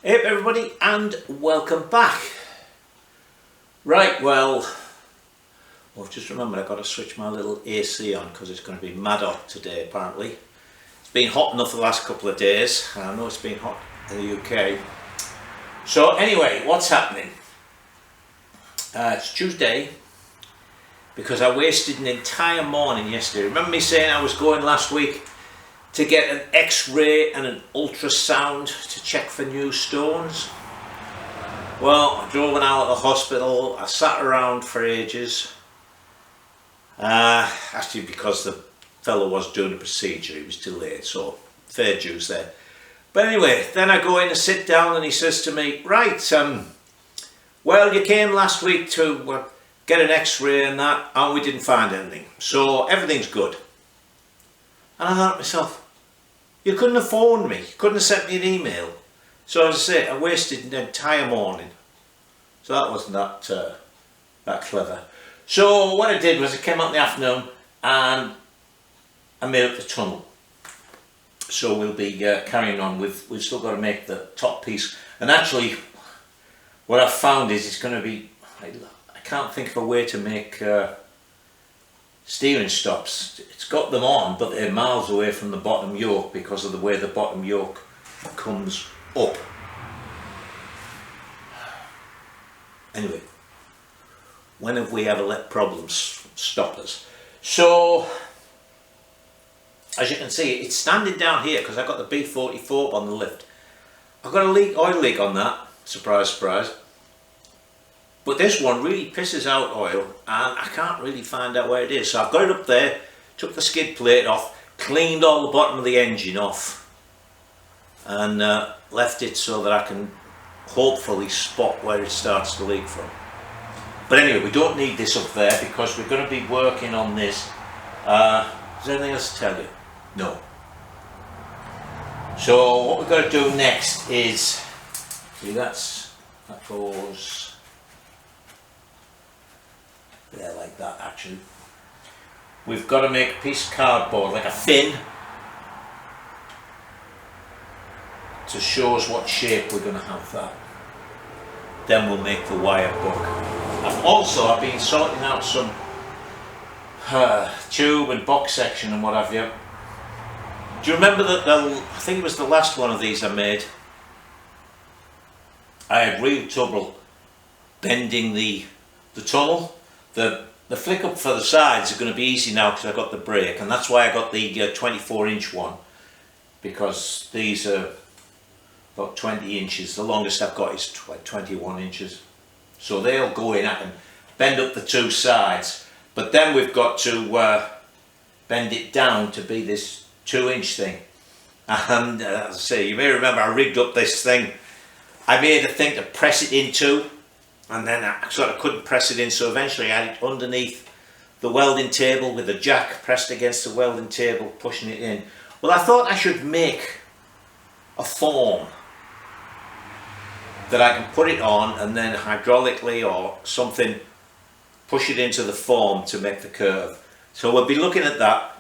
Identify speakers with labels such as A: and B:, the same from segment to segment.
A: Hey everybody, and welcome back. Right, well, I've just remembered I've got to switch my little AC on because it's going to be mad hot today apparently. It's been hot enough the last couple of days, and I know it's been hot in the UK. So anyway, what's happening? It's Tuesday because I wasted an entire morning yesterday. Remember me saying I was going last week to get an X-ray and an ultrasound to check for new stones? Well, I drove an hour to the hospital, I sat around for ages, actually because the fellow was doing a procedure, he was delayed, so fair dues there. But anyway, then I go in and sit down and he says to me, right, well, you came last week to get an X-ray and that, and we didn't find anything, so everything's good. And I thought to myself, you couldn't have phoned me, you couldn't have sent me an email. So as I say, I wasted an entire morning. So that wasn't that clever. So what I did was I came out in the afternoon and I made up the tunnel. So we'll be carrying on. We've still got to make the top piece. And actually, what I've found is it's going to be, I can't think of a way to make steering stops. It's got them on, but they're miles away from the bottom yoke because of the way the bottom yoke comes up. Anyway, when have we ever let problems stop us? So, as you can see, it's standing down here because I've got the B44 on the lift. I've got a oil leak on that, surprise, surprise. But this one really pisses out oil and I can't really find out where it is. So I've got it up there, took the skid plate off, cleaned all the bottom of the engine off and left it so that I can hopefully spot where it starts to leak from. But anyway, we don't need this up there because we're going to be working on this. Is there anything else to tell you? No. So what we've got to do next is, see that goes there like that actually. We've got to make a piece of cardboard, like a fin, to show us what shape we're going to have that. Then we'll make the wire book. I've been sorting out some tube and box section and what have you. Do you remember that I think it was the last one of these I made, I had real trouble bending the tunnel. The flick up for the sides are going to be easy now because I've got the brake, and that's why I got the 24-inch one, because these are about 20 inches. The longest I've got is 21 inches. So they'll go in, I can bend up the two sides, but then we've got to bend it down to be this 2-inch thing. And as I say, you may remember I rigged up this thing. I made a thing to press it into, and then I sort of couldn't press it in, so eventually I had it underneath the welding table with the jack pressed against the welding table, pushing it in. Well, I thought I should make a form that I can put it on and then hydraulically or something push it into the form to make the curve. So we'll be looking at that.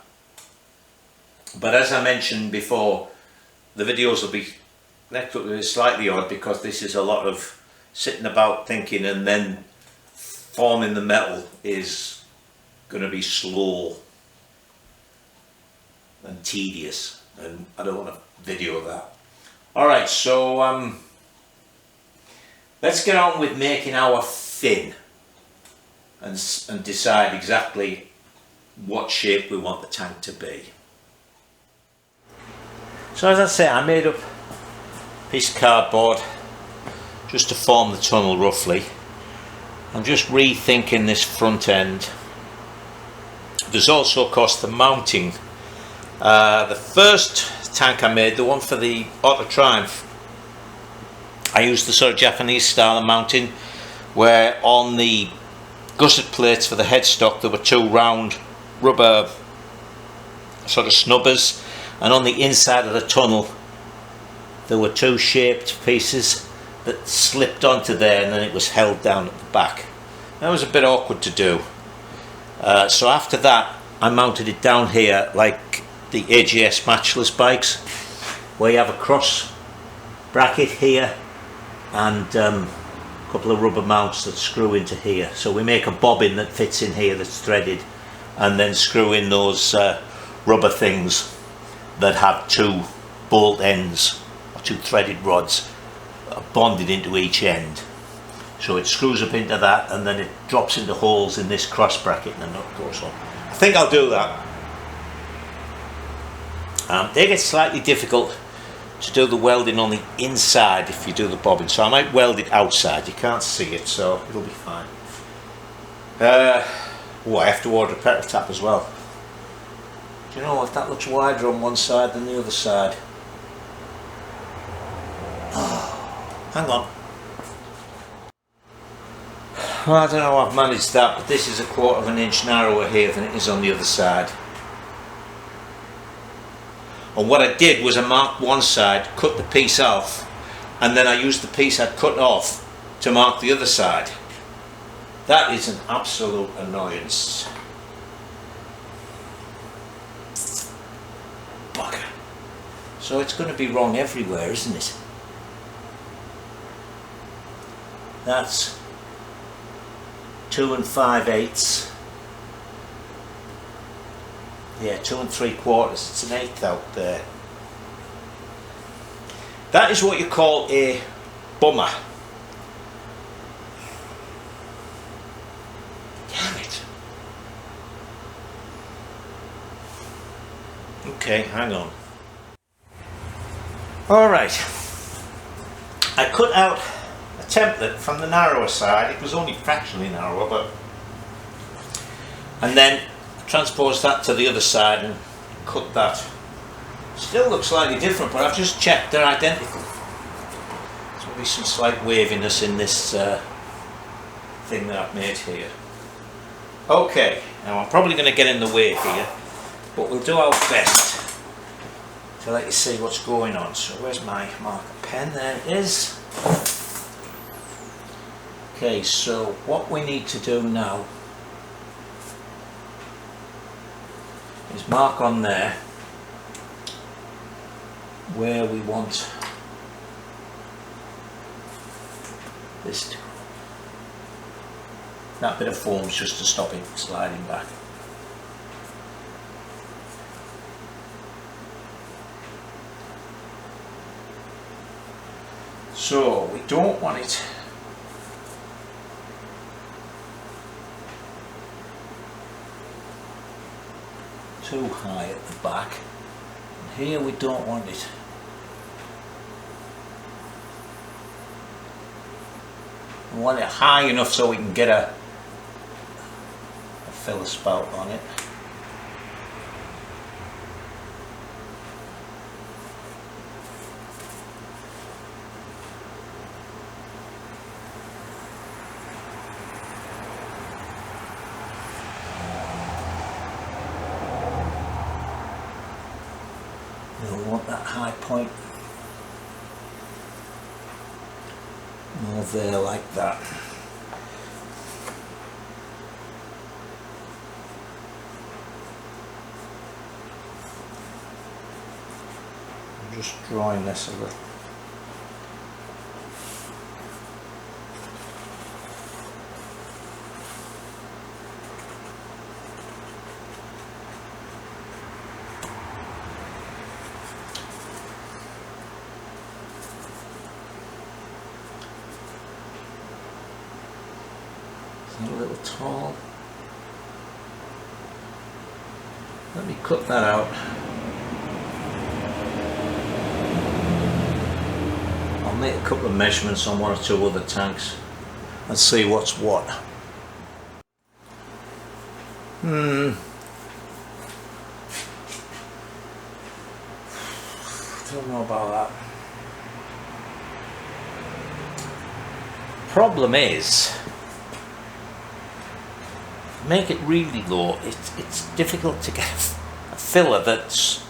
A: But as I mentioned before, the videos will be slightly odd because this is a lot of sitting about thinking, and then forming the metal is going to be slow and tedious, and I don't want a video of that. Alright, so let's get on with making our fin and decide exactly what shape we want the tank to be. So as I say, I made up a piece of cardboard just to form the tunnel roughly. I'm just rethinking this front end. There's also of course the mounting. The first tank I made, the one for the Auto Triumph, I used the sort of Japanese style of mounting where on the gusset plates for the headstock there were two round rubber sort of snubbers, and on the inside of the tunnel there were two shaped pieces that slipped onto there, and then it was held down at the back. That was a bit awkward to do. So after that I mounted it down here like the AGS matchless bikes, where you have a cross bracket here and a couple of rubber mounts that screw into here. So we make a bobbin that fits in here that's threaded, and then screw in those rubber things that have two bolt ends, or two threaded rods bonded into each end. So it screws up into that, and then it drops into holes in this cross bracket and the nut goes on. I think I'll do that. They get slightly difficult to do the welding on the inside if you do the bobbin, so I might weld it outside. You can't see it, so it'll be fine. Oh, I have to order a petrol tap as well. Do you know what, that looks wider on one side than the other side. Oh, hang on. Well, I don't know how I've managed that, but this is a 1/4 of an inch narrower here than it is on the other side. And what I did was I marked one side, cut the piece off, and then I used the piece I'd cut off to mark the other side. That is an absolute annoyance. Bugger. So it's going to be wrong everywhere, isn't it? That's 2 5/8. Yeah, 2 3/4. It's an 1/8 out there. That is what you call a bummer. Damn it. Okay, hang on. Alright. I cut out a template from the narrower side. It was only fractionally narrower, but... And then transpose that to the other side and cut that. Still looks slightly different, but I've just checked, they're identical. There's going to be some slight waviness in this thing that I've made here. Okay, now I'm probably going to get in the way here, but we'll do our best to let you see what's going on. So where's my marker pen? There it is. Okay, so what we need to do now is mark on there where we want this to go. That bit of foam's just to stop it sliding back. So we don't want it too high at the back, and here we don't want it we want it high enough so we can get a filler spout on it. We want that high point more there like that. I'm just drawing this a little. A little tall. Let me cut that out. I'll make a couple of measurements on 1 or 2 other tanks and see what's what. Don't know about that. Problem is, make it really low, it's difficult to get a filler that's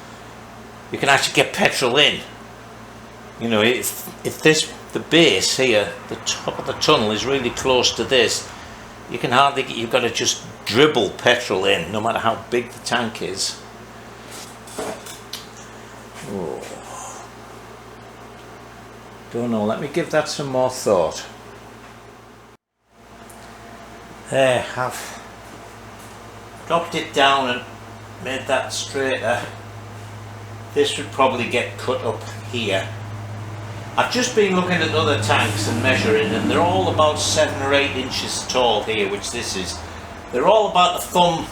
A: you can actually get petrol in. You know, if the base here, the top of the tunnel is really close to this, you can hardly get, you've got to just dribble petrol in no matter how big the tank is. Oh. Don't know, let me give that some more thought. There, I've dropped it down and made that straighter. This would probably get cut up here. I've just been looking at other tanks and measuring, and they're all about 7 or 8 inches tall here, which this is. They're all about a thumb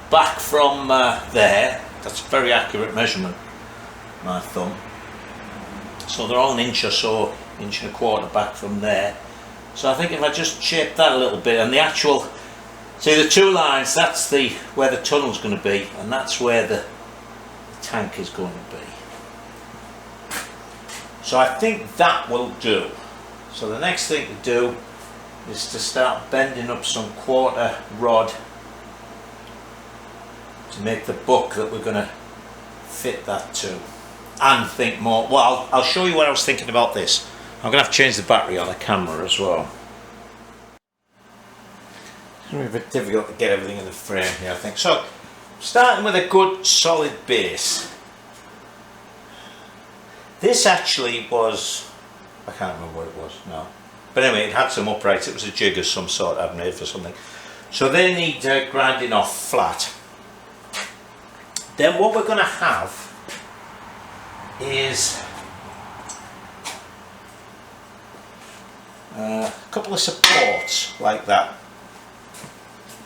A: back from there. That's a very accurate measurement, my thumb. So they're all an inch or so, inch and a quarter back from there. So I think if I just shape that a little bit, and the actual, see the 2 lines, that's where the tunnel's going to be, and that's where the tank is going to be. So I think that will do. So the next thing to do is to start bending up some quarter rod to make the buck that we're going to fit that to. And think more, well, I'll show you what I was thinking about this. I'm going to have to change the battery on the camera as well. It's going to be a bit difficult to get everything in the frame here, I think. So, starting with a good solid base. This actually was, I can't remember what it was now. But anyway, it had some uprights. It was a jig of some sort I've made for something. So they need grinding off flat. Then what we're going to have is a couple of supports like that.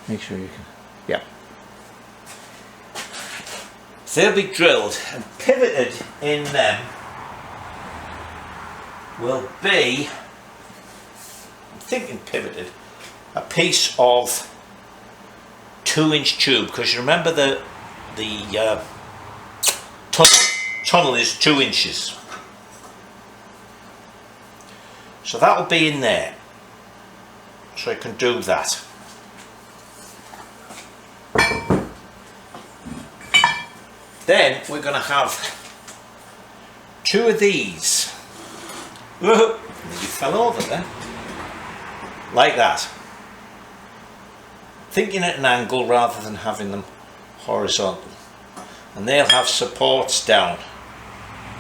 A: Make sure you can, yeah. They'll be drilled and pivoted in them will be, I'm thinking pivoted, a piece of 2-inch tube, because you remember the tunnel is 2 inches. So that will be in there. So I can do that. Then we're going to have 2 of these. Whoa, you fell over there. Like that. Thinking at an angle rather than having them horizontal. And they'll have supports down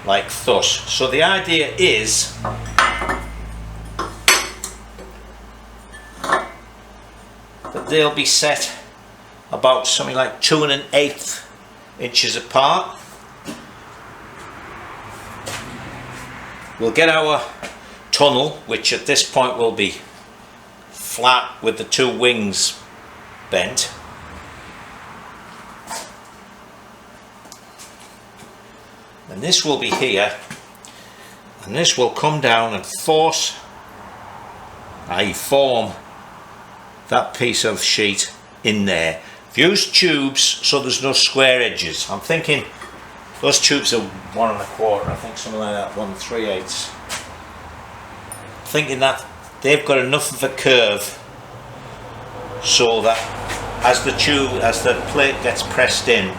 A: like thus. So the idea is that they'll be set about something like 2 1/8 inches apart. We'll get our tunnel, which at this point will be flat with the 2 wings bent. And this will be here, and this will come down and force, i.e. form, that piece of sheet in there. I've used tubes so there's no square edges. I'm thinking those tubes are 1 1/4, I think something like that, 1 3/8. Thinking that they've got enough of a curve so that as the plate gets pressed in,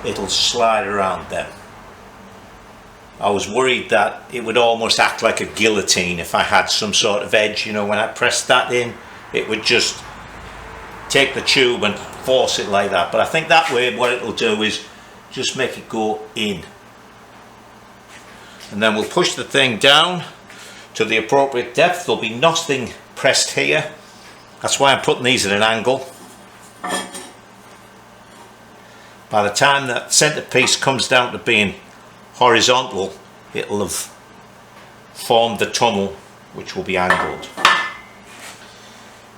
A: it'll slide around them. I was worried that it would almost act like a guillotine if I had some sort of edge, you know, when I pressed that in, it would just take the tube and force it like that. But I think that way what it'll do is just make it go in. And then we'll push the thing down to the appropriate depth. There'll be nothing pressed here. That's why I'm putting these at an angle. By the time that centerpiece comes down to being horizontal, it'll have formed the tunnel, which will be angled.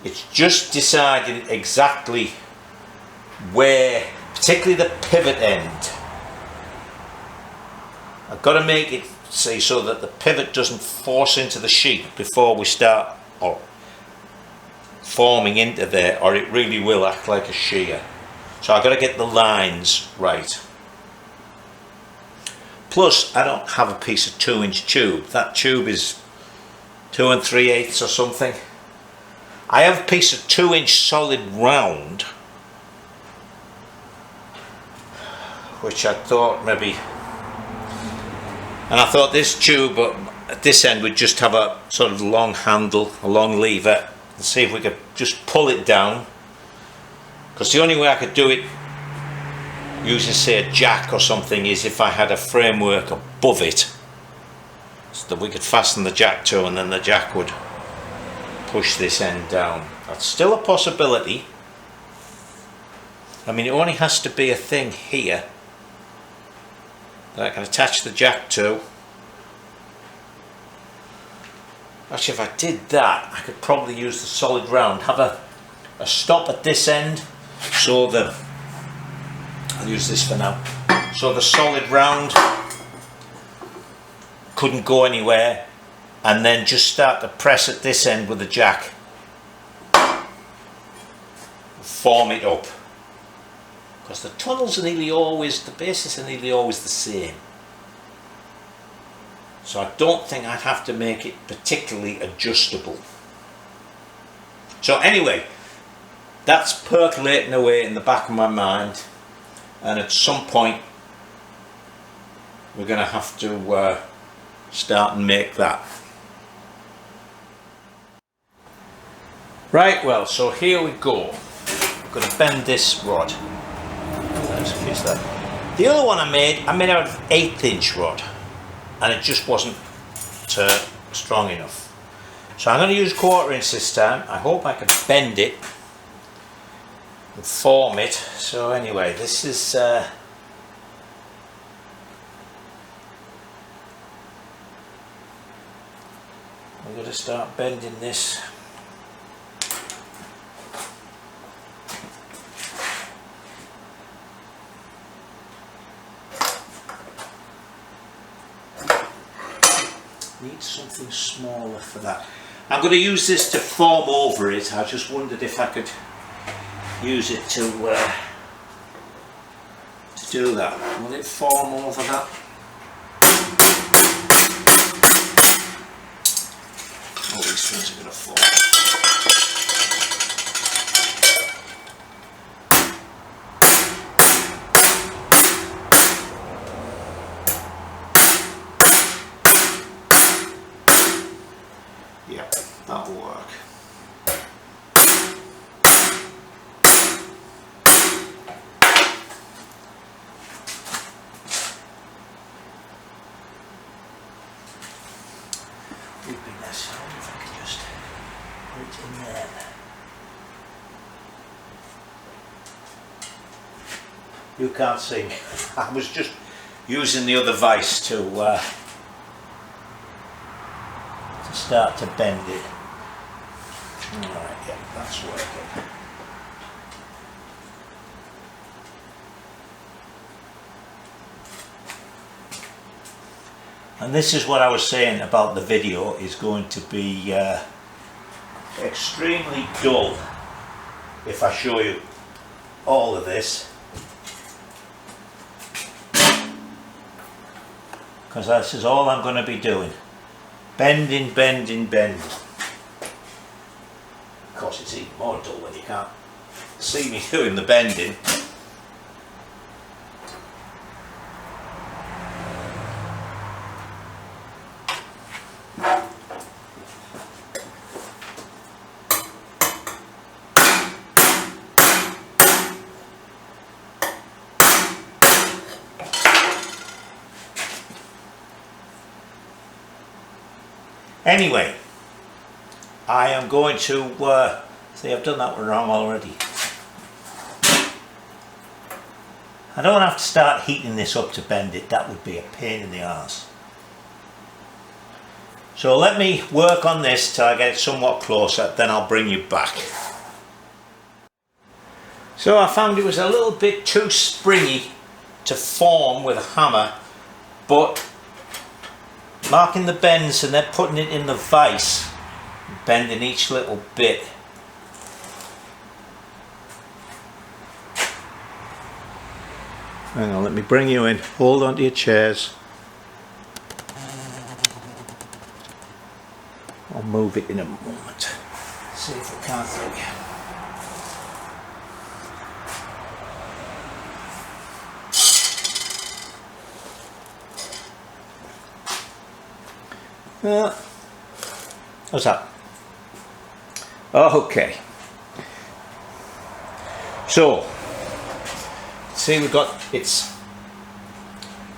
A: It's just deciding exactly where, particularly the pivot end. I've got to make it, see, so that the pivot doesn't force into the sheet before we start forming into there, or it really will act like a shear. So I've got to get the lines right. Plus, I don't have a piece of 2-inch tube. That tube is 2 3/8 or something. I have a piece of 2-inch solid round, which I thought maybe, and I thought this tube at this end would just have a sort of long handle, a long lever, and see if we could just pull it down, because the only way I could do it using, say, a jack or something is if I had a framework above it, so that we could fasten the jack to, and then the jack would push this end down. That's still a possibility. I mean, it only has to be a thing here that I can attach the jack to. Actually, if I did that, I could probably use the solid round, have a stop at this end, so I'll use this for now, so the solid round couldn't go anywhere, and then just start to press at this end with the jack, form it up, because the tunnels are nearly always, the bases are nearly always the same. So I don't think I'd have to make it particularly adjustable. So anyway, that's percolating away in the back of my mind, and at some point we're going to have to start and make that. Right, well, so here we go. I'm going to bend this rod. Let's fix that. The other one I made out of 1/8 inch rod, and it just wasn't strong enough. So I'm going to use 1/4 inch this time. I hope I can bend it and form it. So anyway, this is I'm going to start bending this. Need something smaller for that. I'm going to use this to form over it. I just wondered if I could use it to do that. Will it form over that? All these things are going to form. Yep, that'll work. Would be nice if I could just put it in there. You can't see me. I was just using the other vise to start to bend it. Alright, yeah, that's working. And this is what I was saying about the video is going to be extremely dull if I show you all of this, because this is all I'm going to be doing. Bending, bending, bending. Of course, it's even more dull when you can't see me doing the bending. Anyway, I am going to see, I've done that one wrong already. I don't have to start heating this up to bend it, that would be a pain in the arse. So let me work on this till I get it somewhat closer, then I'll bring you back. So I found it was a little bit too springy to form with a hammer, but marking the bends and then putting it in the vise, bending each little bit. Hang on, let me bring you in. Hold on to your chairs. I'll move it in a moment. See if I can't see. What's that? Okay. So, see, we've got it's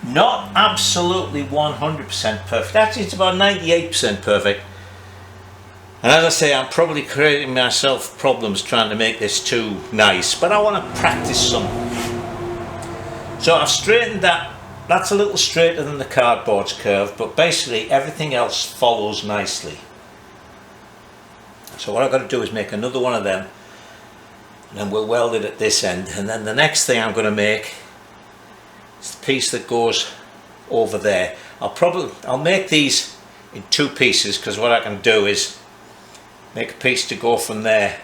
A: Not absolutely 100% perfect. Actually, it's about 98% perfect. And as I say, I'm probably creating myself problems trying to make this too nice, but I want to practice some. So I've straightened that. That's a little straighter than the cardboard's curve, but basically everything else follows nicely. So what I've got to do is make another one of them, and then we'll weld it at this end. And then the next thing I'm going to make is the piece that goes over there. I'll make these in two pieces, because what I can do is make a piece to go from there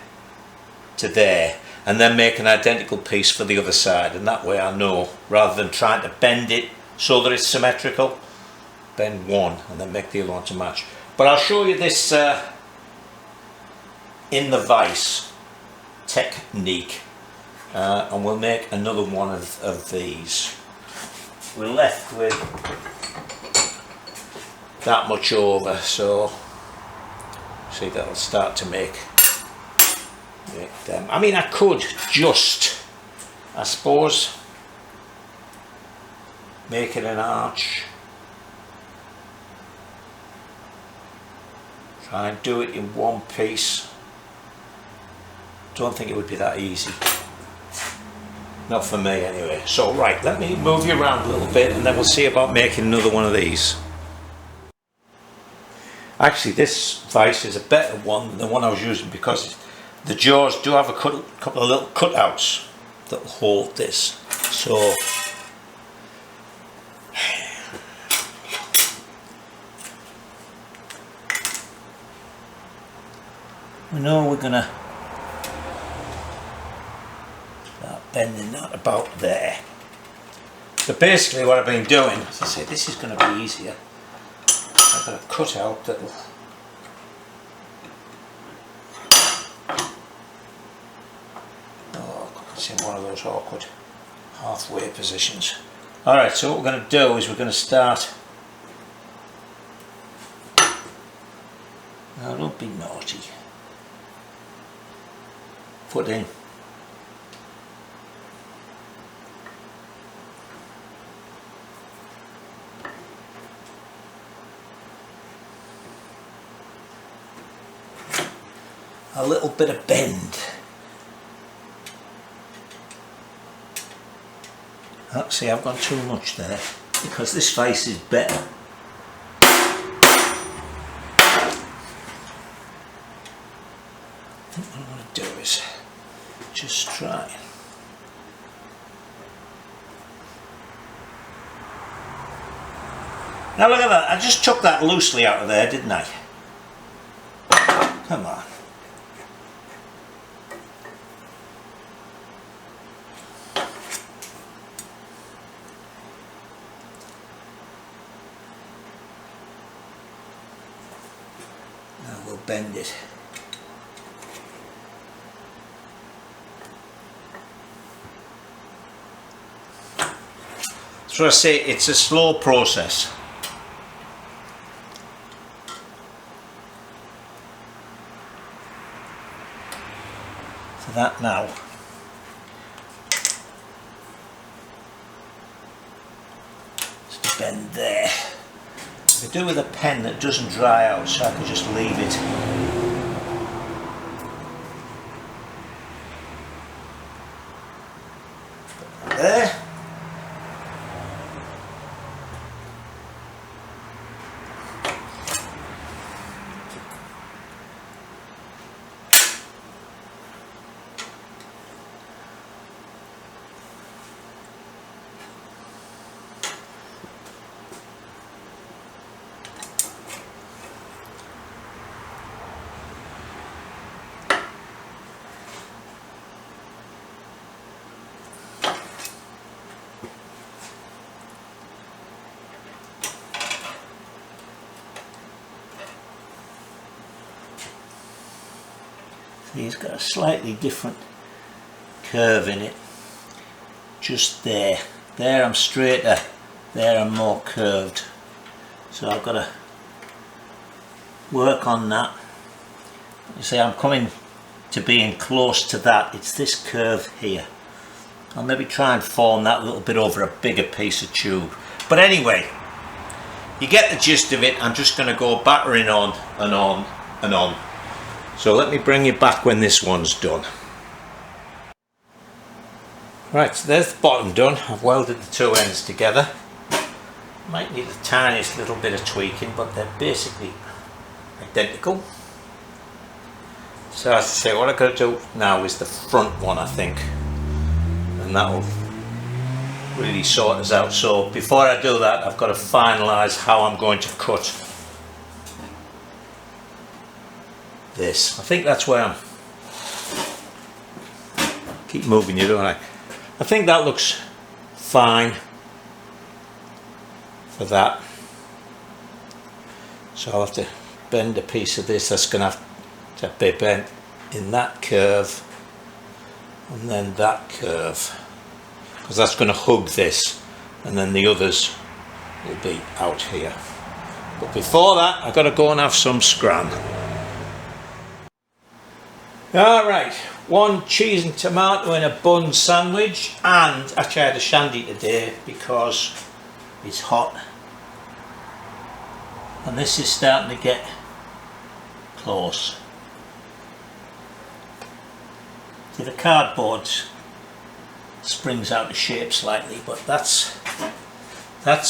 A: to there, and then make an identical piece for the other side, and that way I know, rather than trying to bend it so that it's symmetrical, bend one and then make the other one to match. But I'll show you this in the vise technique, and we'll make another one of these. We're left with that much over, so see, that'll start to make them. I mean, I could just, I suppose, make it an arch, try and do it in one piece. Don't think it would be that easy, not for me anyway. So right, let me move you around a little bit, and then we'll see about making another one of these. Actually, this vise is a better one than the one I was using, because the jaws do have a couple of little cutouts that will hold this. So we know we're gonna start bending that about there. So basically what I've been doing, as I say, this is going to be easier. I've got a cutout that will it's in one of those awkward halfway positions. Alright, so what we're going to do is we're going to start. Now don't be naughty. Put in a little bit of bend. Oh, see, I've gone too much there, because this face is better. I think what I want to do is just try. Now look at that, I just took that loosely out of there, didn't I? Come on. Now we'll bend it. So I say it's a slow process. So that now. Just a bend there. I could do with a pen that doesn't dry out, so I could just leave it. There. See, it's got a slightly different curve in it. Just there. There I'm straighter, there I'm more curved. So I've got to work on that. You see, I'm coming to being close to that. It's this curve here. I'll maybe try and form that a little bit over a bigger piece of tube. But anyway, you get the gist of it. I'm just going to go battering on and on and on. So let me bring you back when this one's done. Right, so there's the bottom done. I've welded the two ends together. Might need the tiniest little bit of tweaking, but they're basically identical. So as I say, what I've got to do now is the front one, I think, and that will really sort us out. So before I do that, I've got to finalise how I'm going to cut this. I think that's where I'm... Keep moving you, don't I? I think that looks fine for that. So I'll have to bend a piece of this. That's going to have to be bent in that curve and then that curve, because that's going to hug this, and then the others will be out here. But before that, I've got to go and have some scran. Alright, one cheese and tomato in a bun sandwich, and actually I had a shandy today because it's hot. And this is starting to get close. See, the cardboard springs out of shape slightly, but that's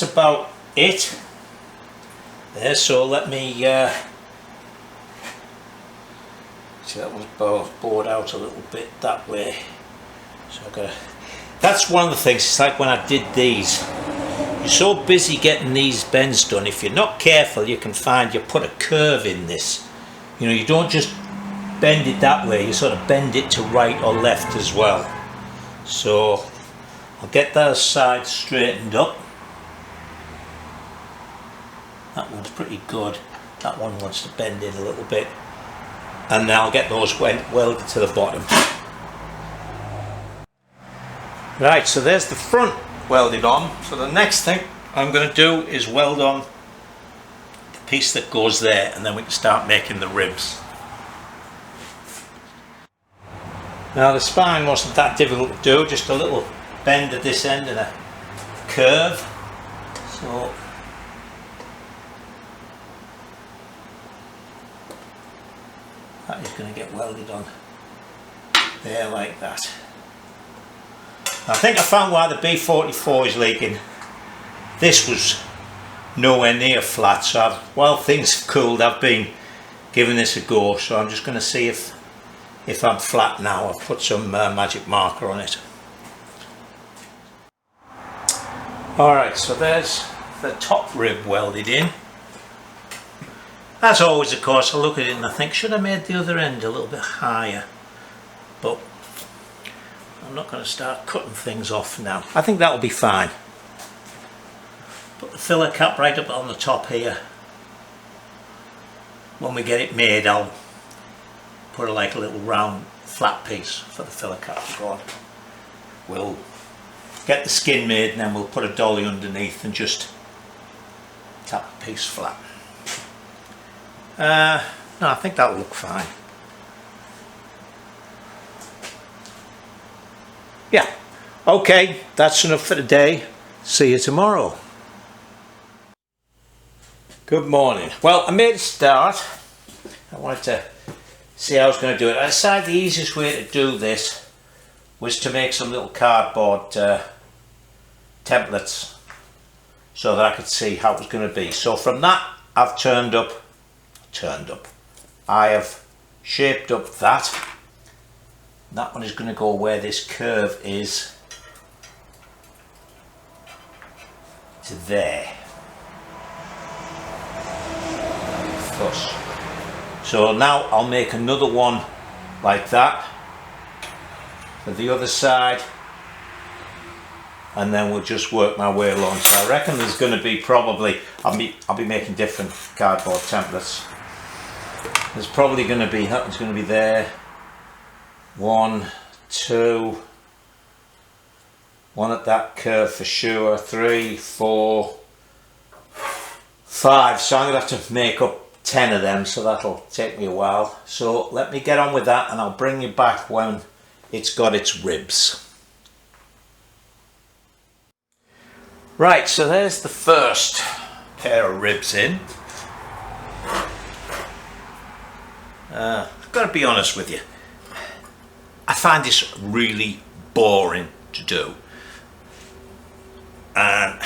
A: about it there. So let me see, that was bored out a little bit that way, so I've got to, that's one of the things. It's like when I did these, you're so busy getting these bends done, if you're not careful you can find you put a curve in this. You know, you don't just bend it that way, you sort of bend it to right or left as well. So I'll get those sides straightened up. That one's pretty good. That one wants to bend in a little bit. And now I'll get those welded to the bottom. Right, so there's the front welded on. So the next thing I'm going to do is weld on the piece that goes there, and then we can start making the ribs. Now the spine wasn't that difficult to do, just a little bend at this end and a curve. So that is going to get welded on there like that. I think I found why the B44 is leaking. This was nowhere near flat, so while things have cooled, I've been giving this a go. So I'm just going to see if I'm flat now. I've put some magic marker on it. Alright, so there's the top rib welded in. As always, of course, I look at it and I think, should I made the other end a little bit higher? But I'm not going to start cutting things off now. I think that'll be fine. Put the filler cap right up on the top here. When we get it made, I'll put like a little round flat piece for the filler cap to go on. We'll get the skin made and then we'll put a dolly underneath and just tap the piece flat. No, I think that'll look fine. Yeah, okay, that's enough for today. See you tomorrow. Good morning. Well, I made a start. I wanted to see how I was going to do it. I decided the easiest way to do this was to make some little cardboard templates so that I could see how it was going to be. So from that, I've I have shaped up that. That one is going to go where this curve is to there. Thus. So now I'll make another one like that for the other side, and then we'll just work my way along. So I reckon there's going to be probably, I'll be making different cardboard templates. There's probably going to be, that one's going to be there, 1, 2, one at that curve for sure, 3, 4, 5. So I'm going to have to make up 10 of them, so that'll take me a while. So let me get on with that and I'll bring you back when it's got its ribs. Right, so there's the first pair of ribs in. I've got to be honest with you, I find this really boring to do, and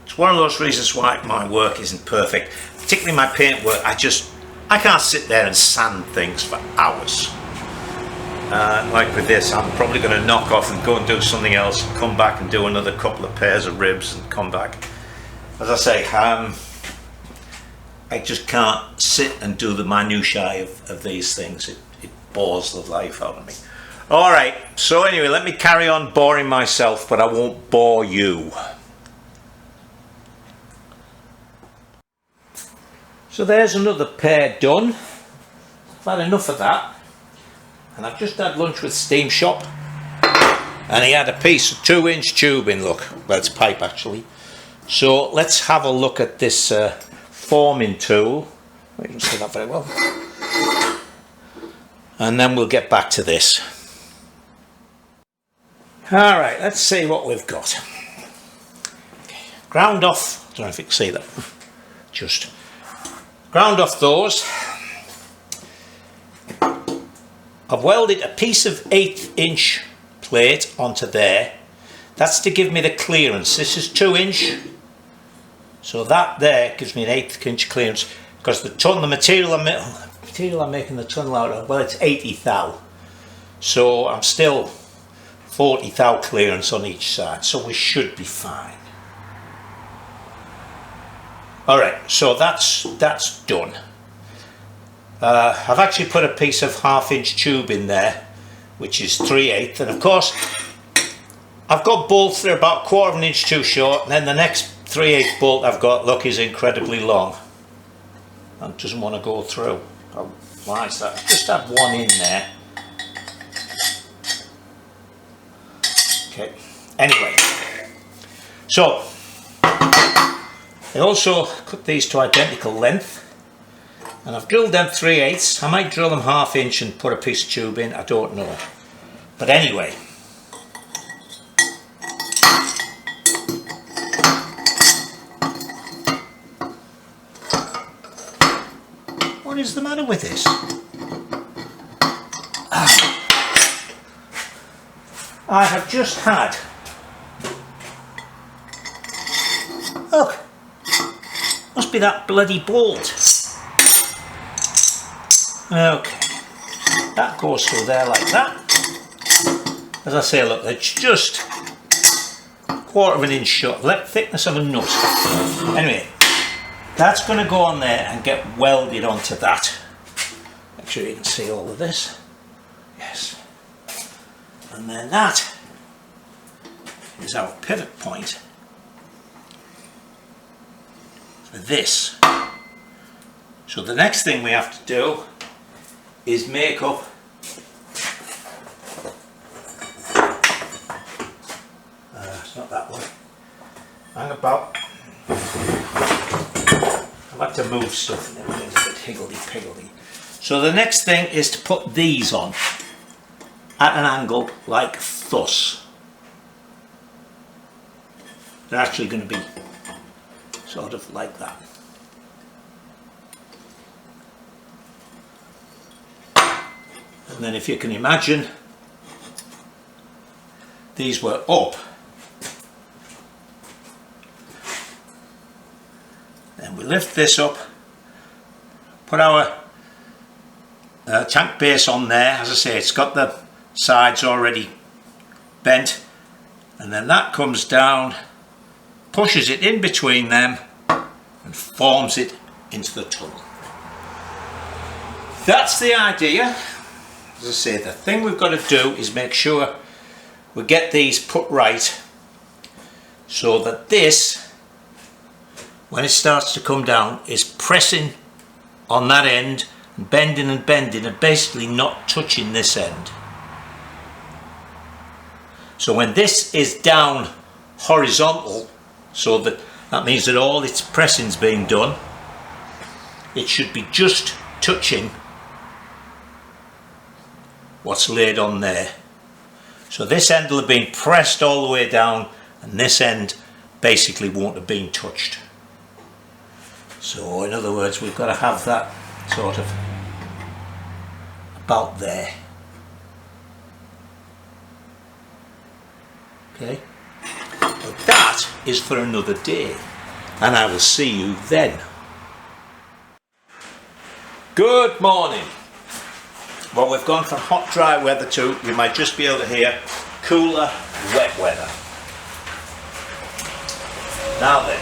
A: it's one of those reasons why my work isn't perfect, particularly my paint work. I can't sit there and sand things for hours. Like with this, I'm probably going to knock off and go and do something else, and come back and do another couple of pairs of ribs and come back. As I say, I just can't sit and do the minutiae of these things. It bores the life out of me. Alright, so anyway, let me carry on boring myself, but I won't bore you. So there's another pair done. I've had enough of that. And I've just had lunch with Steam Shop. And he had a piece of 2-inch tubing, look. Well, it's pipe actually. So let's have a look at this forming tool. I can see that very well. And then we'll get back to this. Alright, let's see what we've got. Ground off, I don't know if you can see that. Just ground off those. I've welded a piece of 1/8-inch plate onto there. That's to give me the clearance. This is 2-inch. So that there gives me an 1/8-inch clearance, because the material I'm making the tunnel out of, well, it's 80 thou. So I'm still 40 thou clearance on each side, so we should be fine. Alright, so that's done. I've actually put a piece of 1/2-inch tube in there, which is 3/8, and of course I've got bolts that are about 1/4 of an inch too short, and then the next 3/8 bolt I've got, look, is incredibly long and doesn't want to go through. Oh, why is that? Just have one in there. Okay, anyway, so I also cut these to identical length, and I've drilled them 3/8. I might drill them 1/2 inch and put a piece of tube in, I don't know. But anyway, what is the matter with this? I have just had, look, must be that bloody bolt. Okay, that goes through there like that. As I say, look, it's just 1/4 of an inch short, thickness of a nut. Anyway, that's going to go on there and get welded onto that. Make sure you can see all of this. Yes. And then that is our pivot point for this. So the next thing we have to do is make up it's not that one. Hang about. I've had to move stuff and everything's a bit higgledy-piggledy. So the next thing is to put these on at an angle like thus. They're actually going to be sort of like that. And then if you can imagine, these were up. Then we lift this up, put our tank base on there. As I say, it's got the sides already bent, and then that comes down, pushes it in between them and forms it into the tunnel. That's the idea. As I say, the thing we've got to do is make sure we get these put right, so that this, when it starts to come down, is pressing on that end and bending and basically not touching this end. So when this is down horizontal, so that means that all its pressing's being done, it should be just touching what's laid on there. So this end will have been pressed all the way down, and this end basically won't have been touched. So in other words, we've got to have that sort of about there. Okay, but that is for another day, and I will see you then. Good morning. Well, we've gone from hot dry weather to, you might just be able to hear, cooler wet weather. Now then,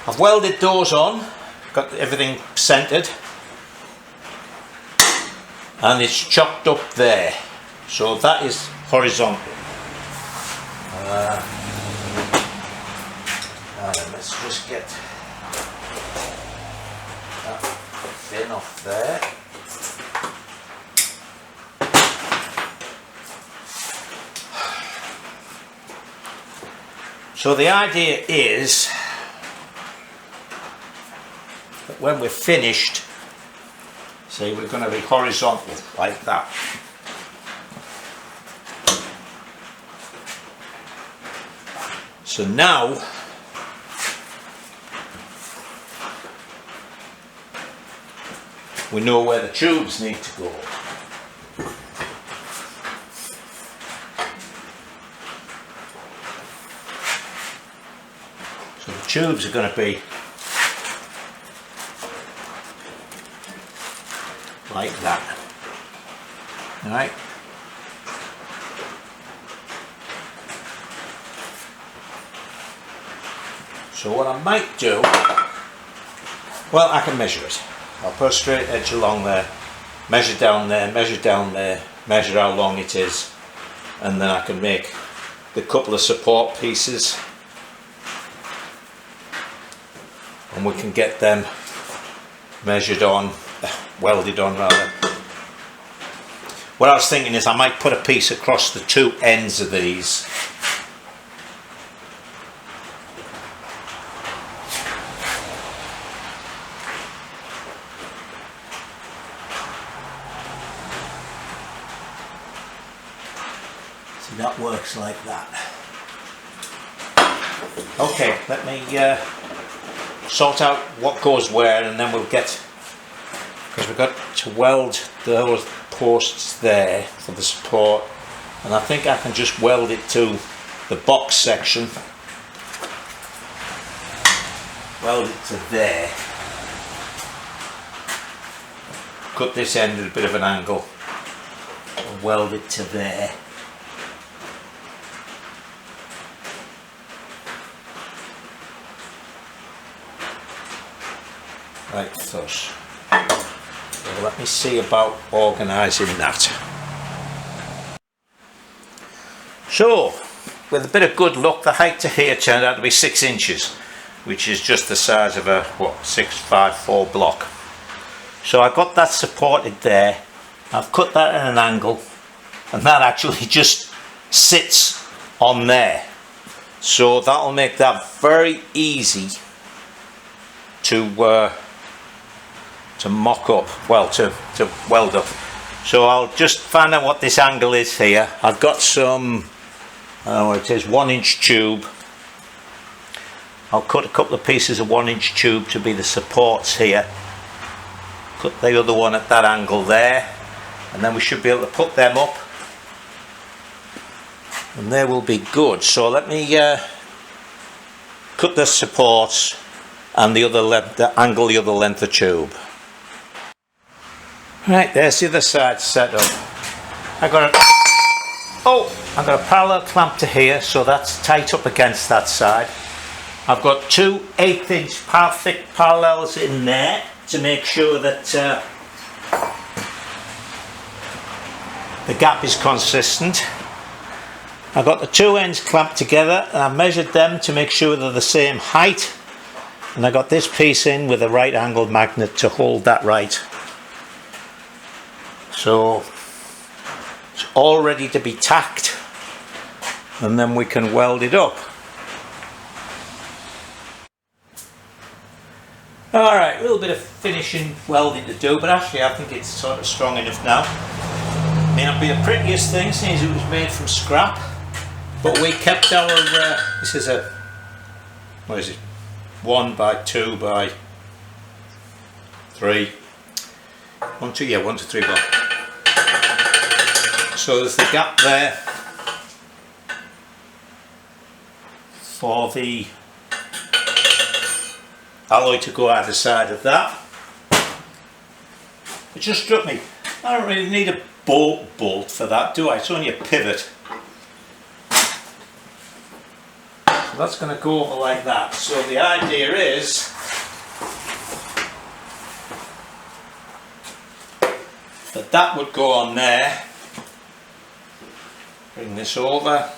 A: I've welded those on, got everything centered, and it's chopped up there, so that is horizontal. Let's just get that thin off there. So the idea is that when we're finished, see, we're going to be horizontal like that. So now we know where the tubes need to go. So the tubes are going to be like that. All right. So what I might do, well, I can measure it. I'll put a straight edge along there, measure down there, measure how long it is, and then I can make the couple of support pieces, and we can get them measured on, welded on rather. What I was thinking is I might put a piece across the two ends of these. See, that works like that. Okay, let me sort out what goes where, and then we'll get, because we've got to weld those posts there for the support, and I think I can just weld it to the box section, weld it to there, cut this end at a bit of an angle and weld it to there. Like thus. So let me see about organising that. So, with a bit of good luck, the height to here turned out to be 6 inches, which is just the size of a 6x4 block. So I got that supported there. I've cut that at an angle, and that actually just sits on there. So that'll make that very easy to mock up, well, to weld up. So I'll just find out what this angle is here. I've got some, it is 1-inch tube. I'll cut a couple of pieces of 1-inch tube to be the supports here. Cut the other one at that angle there, and then we should be able to put them up, and they will be good. So let me cut the supports and the other length, angle the other length of tube. Right, there's the other side set up. I've got a parallel clamp to here, so that's tight up against that side. I've got two 1/8-inch thick parallels in there to make sure that the gap is consistent. I've got the two ends clamped together, and I've measured them to make sure they're the same height. And I got this piece in with a right angled magnet to hold that right. So it's all ready to be tacked, and then we can weld it up. Alright, a little bit of finishing welding to do, but actually I think it's sort of strong enough now. May not be the prettiest thing since it was made from scrap, But we kept our, this is a, what is it, 1 by 2 by 3, 1 to 3 block. So there's the gap there for the alloy to go either side of that. It just struck me, I don't really need a bolt for that, do I? It's only a pivot. So that's going to go over like that. So the idea is that that would go on there. Bring this over.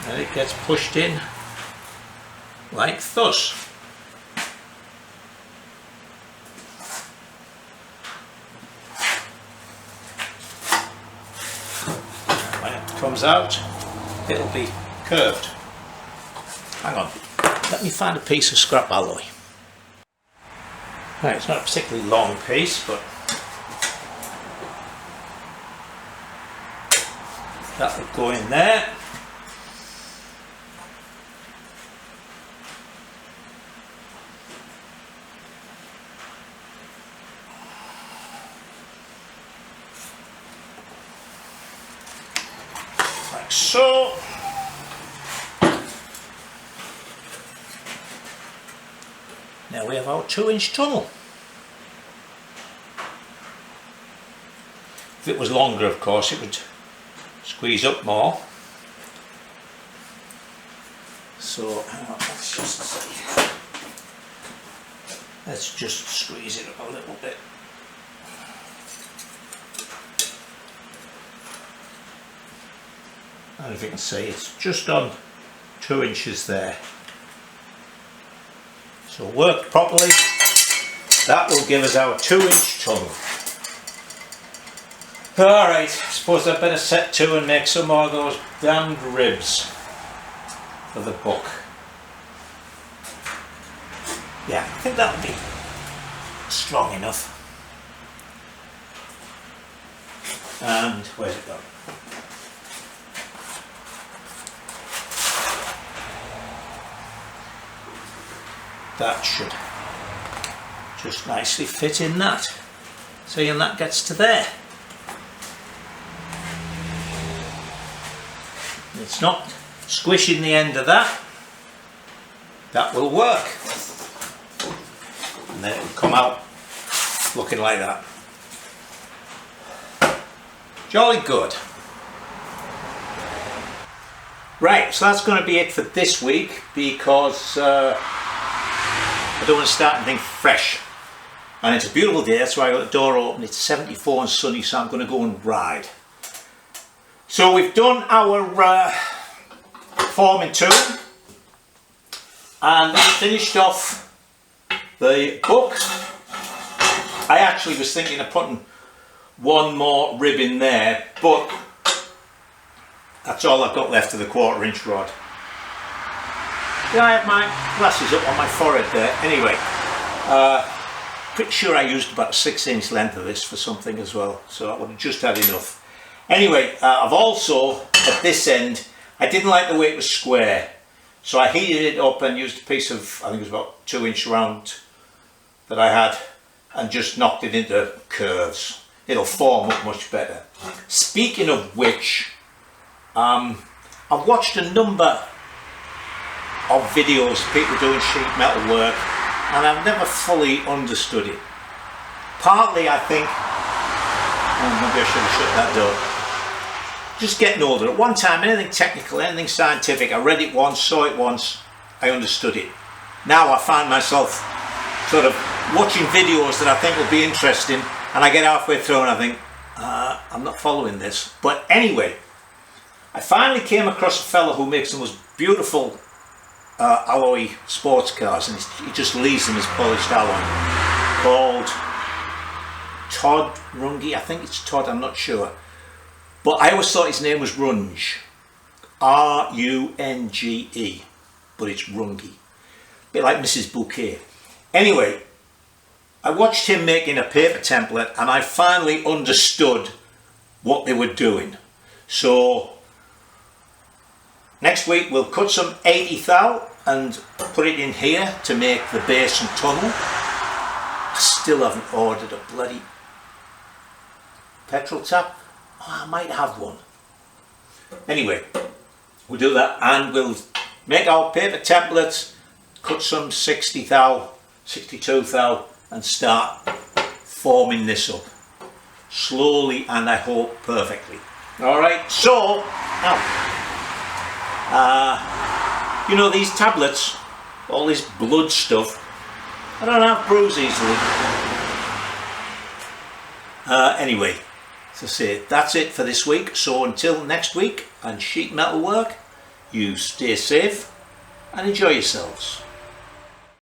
A: And it gets pushed in like thus. When it comes out, it'll be curved. Hang on, let me find a piece of scrap alloy. Right, it's not a particularly long piece, but that would go in there. Like so. Now we have our 2-inch tunnel. If it was longer, of course, it would squeeze up more. So let's just squeeze it up a little bit. And if you can see, it's just on 2 inches there. So worked properly, that will give us our 2-inch tunnel. Alright, I suppose I'd better set to and make some more of those damned ribs for the book. Yeah, I think that'll be strong enough. And where's it gone? That should just nicely fit in that. See, and that gets to there. It's not squishing the end of that. That will work. And then it will come out looking like that. Jolly good. Right, so that's going to be it for this week, because I don't want to start anything fresh. And it's a beautiful day, that's why I got the door open. It's 74 and sunny, so I'm going to go and ride. So we've done our forming tube, and we finished off the book. I actually was thinking of putting one more rib in there, but that's all I've got left of the 1/4 inch rod. Yeah, I have my glasses up on my forehead there. Anyway, pretty sure I used about a 6-inch length of this for something as well, so I would have just had enough. Anyway, I've also, at this end, I didn't like the way it was square, so I heated it up and used a piece of, I think it was about 2-inch round that I had, and just knocked it into curves. It'll form up much better. Speaking of which, I've watched a number of videos of people doing sheet metal work, and I've never fully understood it. Partly I think, maybe I should have shut that door. Just getting older. At one time, anything technical, anything scientific, I read it once, saw it once, I understood it. Now I find myself sort of watching videos that I think will be interesting, and I get halfway through and I think, I'm not following this. But anyway, I finally came across a fellow who makes the most beautiful alloy sports cars, and he just leaves them as polished alloy, called Todd Runge. I think it's Todd, I'm not sure. But I always thought his name was Runge. R-U-N-G-E. But it's Runge. A bit like Mrs. Bouquet. Anyway, I watched him making a paper template, and I finally understood what they were doing. So next week we'll cut some 80 thou and put it in here to make the basin tunnel. I still haven't ordered a bloody petrol tap. Oh, I might have one. Anyway, we'll do that and we'll make our paper templates, cut some 60 thou, 62 thou and start forming this up slowly and I hope perfectly. Alright, so now you know these tablets, all this blood stuff, I don't have bruise easily. Anyway, as I say, that's it for this week. So until next week and sheet metal work, you stay safe and enjoy yourselves.